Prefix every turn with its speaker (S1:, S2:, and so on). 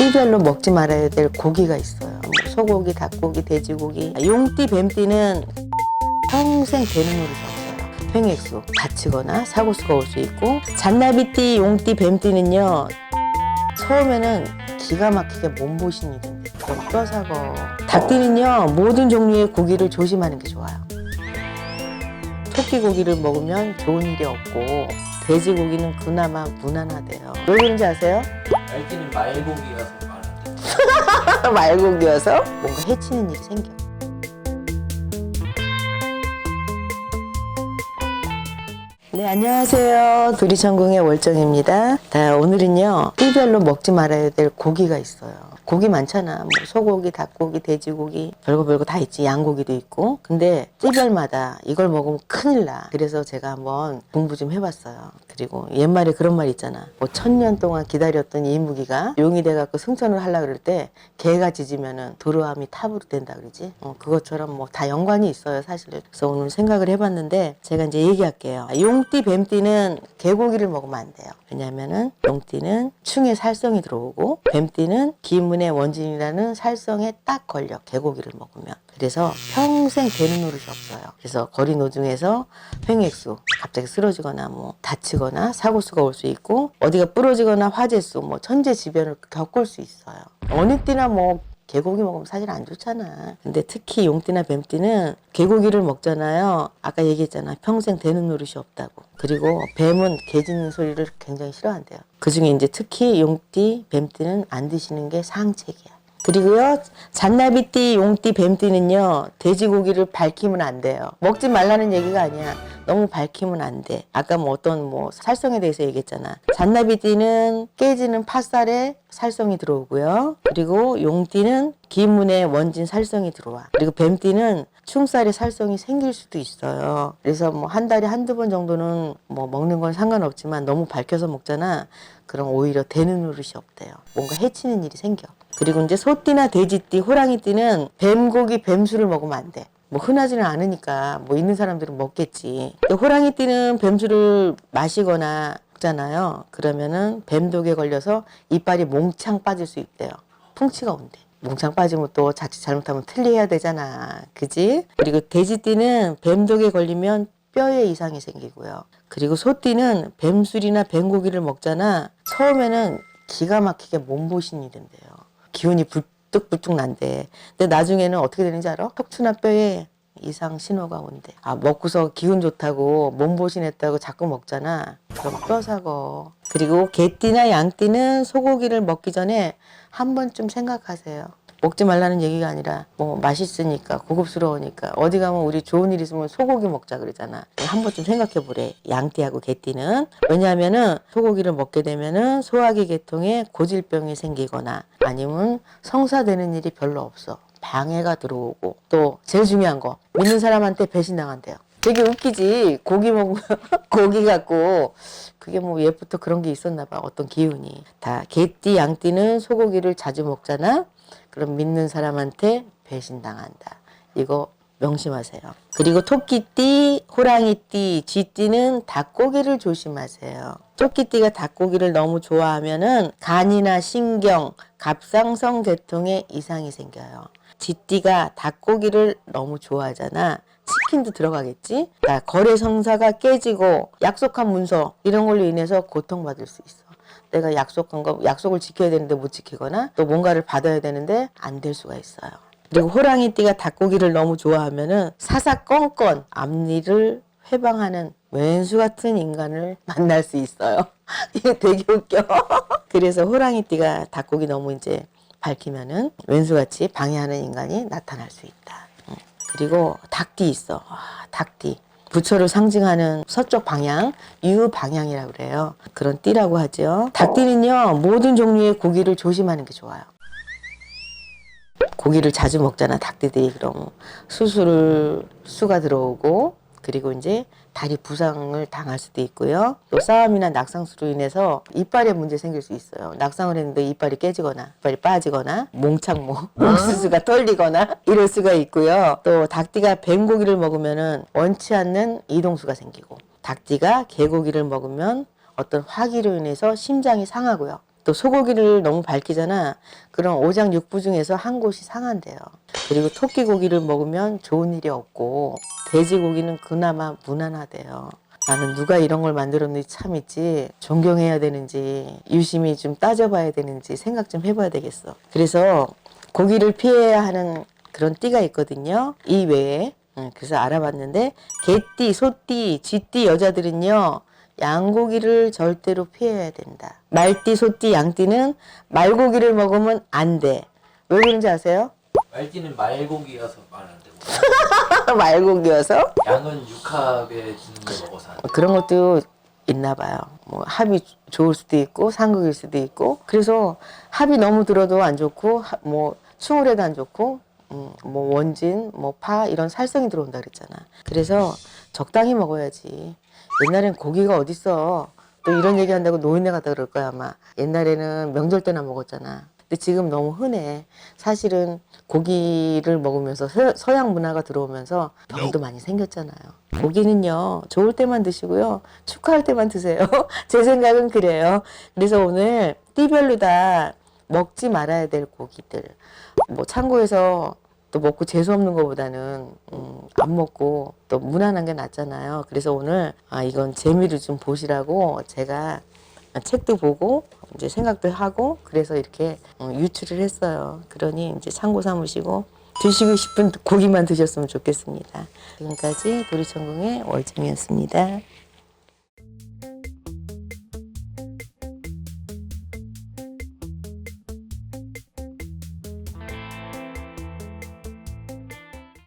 S1: 띠별로 먹지 말아야 될 고기가 있어요. 뭐 소고기, 닭고기, 돼지고기. 용띠, 뱀띠는 평생 되는 노릇이 없어요. 횡액수, 다치거나 사고수가 올 수 있고, 잔나비띠, 용띠, 뱀띠는요 처음에는 기가 막히게 몸보신이 된대요. 뼈사고. 닭띠는요 모든 종류의 고기를 조심하는 게 좋아요. 토끼 고기를 먹으면 좋은 일이 없고, 돼지고기는 그나마 무난하대요. 왜 그런지 아세요?
S2: 알기는 말고기라서 말하는데.
S1: 말고기여서 뭔가 해치는 일이 생겨. 네, 안녕하세요. 도리천궁의 월정입니다. 오늘은요 띠별로 먹지 말아야 될 고기가 있어요. 고기 많잖아. 뭐 소고기, 닭고기, 돼지고기, 별거 다 있지. 양고기도 있고. 근데 띠별마다 이걸 먹으면 큰일 나. 그래서 제가 한번 공부 좀 해봤어요. 그리고 옛말에 그런 말 있잖아. 뭐 1000년 동안 기다렸던 이무기가 용이 돼갖고 승천을 하려고 그럴 때 개가 짖으면은 도로함이 탑으로 된다 그러지. 그것처럼 뭐 다 연관이 있어요, 사실. 그래서 오늘 생각을 해봤는데 제가 이제 얘기할게요. 용띠, 뱀띠는 개고기를 먹으면 안 돼요. 왜냐면은 용띠는 충에 살성이 들어오고, 뱀띠는 기문의 원진이라는 살성에 딱 걸려, 개고기를 먹으면. 그래서 평생 되는 노릇이 없어요. 그래서 거리 노중에서 횡액수, 갑자기 쓰러지거나 뭐 다치거나 사고수가 올 수 있고, 어디가 부러지거나 화재수, 뭐 천재지변을 겪을 수 있어요. 어느 띠나 뭐 개고기 먹으면 사실 안 좋잖아. 근데 특히 용띠나 뱀띠는 개고기를 먹잖아요. 아까 얘기했잖아. 평생 되는 노릇이 없다고. 그리고 뱀은 개 짖는 소리를 굉장히 싫어한대요. 그중에 이제 특히 용띠, 뱀띠는 안 드시는 게 상책이야. 그리고요, 잔나비띠, 용띠, 뱀띠는요 돼지고기를 밝히면 안 돼요. 먹지 말라는 얘기가 아니야. 너무 밝히면 안 돼. 아까 뭐 어떤 뭐 살성에 대해서 얘기했잖아. 잔나비띠는 깨지는 팥살에 살성이 들어오고요. 그리고 용띠는 기문에 원진 살성이 들어와. 그리고 뱀띠는 충살에 살성이 생길 수도 있어요. 그래서 뭐 한 달에 한두 번 정도는 뭐 먹는 건 상관없지만 너무 밝혀서 먹잖아. 그럼 오히려 되는 노릇이 없대요. 뭔가 해치는 일이 생겨. 그리고 이제 소띠나 돼지띠, 호랑이띠는 뱀고기, 뱀술을 먹으면 안 돼. 뭐 흔하지는 않으니까 뭐 있는 사람들은 먹겠지. 근데 호랑이띠는 뱀술을 마시거나 먹잖아요. 그러면은 뱀독에 걸려서 이빨이 몽창 빠질 수 있대요. 풍치가 온대. 몽창 빠지면 또 자칫 잘못하면 틀리해야 되잖아. 그지? 그리고 돼지띠는 뱀독에 걸리면 뼈에 이상이 생기고요. 그리고 소띠는 뱀술이나 뱀고기를 먹잖아. 처음에는 기가 막히게 몸보신이 된대요. 기운이 불뚝불뚝 난대. 근데 나중에는 어떻게 되는지 알아? 척추나 뼈에 이상 신호가 온대. 먹고서 기운 좋다고 몸보신했다고 자꾸 먹잖아. 그럼 뼈 사고. 그리고 개띠나 양띠는 소고기를 먹기 전에 한 번쯤 생각하세요. 먹지 말라는 얘기가 아니라 뭐 맛있으니까, 고급스러우니까, 어디 가면 우리 좋은 일 있으면 소고기 먹자 그러잖아. 한 번쯤 생각해 보래. 양띠하고 개띠는. 왜냐하면은 소고기를 먹게 되면은 소화기 계통에 고질병이 생기거나 아니면 성사되는 일이 별로 없어. 방해가 들어오고, 또 제일 중요한 거, 믿는 사람한테 배신당한대요. 되게 웃기지. 고기 먹으면 고기 갖고 그게 뭐 옛부터 그런 게 있었나 봐. 어떤 기운이. 다 개띠, 양띠는 소고기를 자주 먹잖아. 그럼 믿는 사람한테 배신당한다. 이거 명심하세요. 그리고 토끼띠, 호랑이띠, 쥐띠는 닭고기를 조심하세요. 토끼띠가 닭고기를 너무 좋아하면은 간이나 신경, 갑상선 계통에 이상이 생겨요. 쥐띠가 닭고기를 너무 좋아하잖아. 치킨도 들어가겠지? 거래 성사가 깨지고 약속한 문서 이런 걸로 인해서 고통받을 수 있어. 내가 약속한 거, 약속을 지켜야 되는데 못 지키거나 또 뭔가를 받아야 되는데 안 될 수가 있어요. 그리고 호랑이띠가 닭고기를 너무 좋아하면은 사사건건 앞니를 회방하는 왼수 같은 인간을 만날 수 있어요. 이게 되게 웃겨. 그래서 호랑이띠가 닭고기 너무 이제 밝히면은 왼수같이 방해하는 인간이 나타날 수 있다. 그리고 닭띠 있어. 닭띠. 부처를 상징하는 서쪽 방향, 유방향이라고 그래요. 그런 띠라고 하죠. 닭띠는요, 모든 종류의 고기를 조심하는 게 좋아요. 고기를 자주 먹잖아, 닭띠들이. 그럼 수가 들어오고, 그리고 이제 다리 부상을 당할 수도 있고요. 또 싸움이나 낙상수로 인해서 이빨에 문제 생길 수 있어요. 낙상을 했는데 이빨이 깨지거나 이빨이 빠지거나 몽창모, 옥수수가 떨리거나 이럴 수가 있고요. 또 닭띠가 뱀고기를 먹으면은 원치 않는 이동수가 생기고, 닭띠가 개고기를 먹으면 어떤 화기로 인해서 심장이 상하고요. 또 소고기를 너무 밝히잖아. 그럼 오장육부 중에서 한 곳이 상한대요. 그리고 토끼 고기를 먹으면 좋은 일이 없고 돼지고기는 그나마 무난하대요. 나는 누가 이런 걸 만들었는지 참 있지, 존경해야 되는지 유심히 좀 따져봐야 되는지 생각 좀 해봐야 되겠어. 그래서 고기를 피해야 하는 그런 띠가 있거든요. 이 외에. 그래서 알아봤는데 개띠, 소띠, 쥐띠 여자들은요 양고기를 절대로 피해야 된다. 말띠, 소띠, 양띠는 말고기를 먹으면 안 돼. 왜 그런지 아세요?
S2: 말띠는 말고기라서 말 안 되고
S1: 말고기여서?
S2: 양은 육합에 드는 걸 먹어서 안 돼.
S1: 그런 것도 있나 봐요. 뭐 합이 좋을 수도 있고 상극일 수도 있고. 그래서 합이 너무 들어도 안 좋고 뭐 충을해도 안 좋고 뭐 원진, 뭐 파 이런 살성이 들어온다 그랬잖아. 그래서 적당히 먹어야지. 옛날엔 고기가 어딨어. 또 이런 얘기 한다고 노인네 같다 그럴 거야 아마. 옛날에는 명절 때나 먹었잖아. 근데 지금 너무 흔해. 사실은 고기를 먹으면서 서양 문화가 들어오면서 병도 많이 생겼잖아요. 고기는요 좋을 때만 드시고요 축하할 때만 드세요. 제 생각은 그래요. 그래서 오늘 띠별로 다 먹지 말아야 될 고기들, 뭐 참고해서 또 먹고 재수 없는 것보다는 안 먹고 또 무난한 게 낫잖아요. 그래서 오늘 이건 재미를 좀 보시라고 제가 책도 보고 이제 생각도 하고 그래서 이렇게 유출을 했어요. 그러니 이제 참고 삼으시고 드시고 싶은 고기만 드셨으면 좋겠습니다. 지금까지 도리천궁의 월정이었습니다.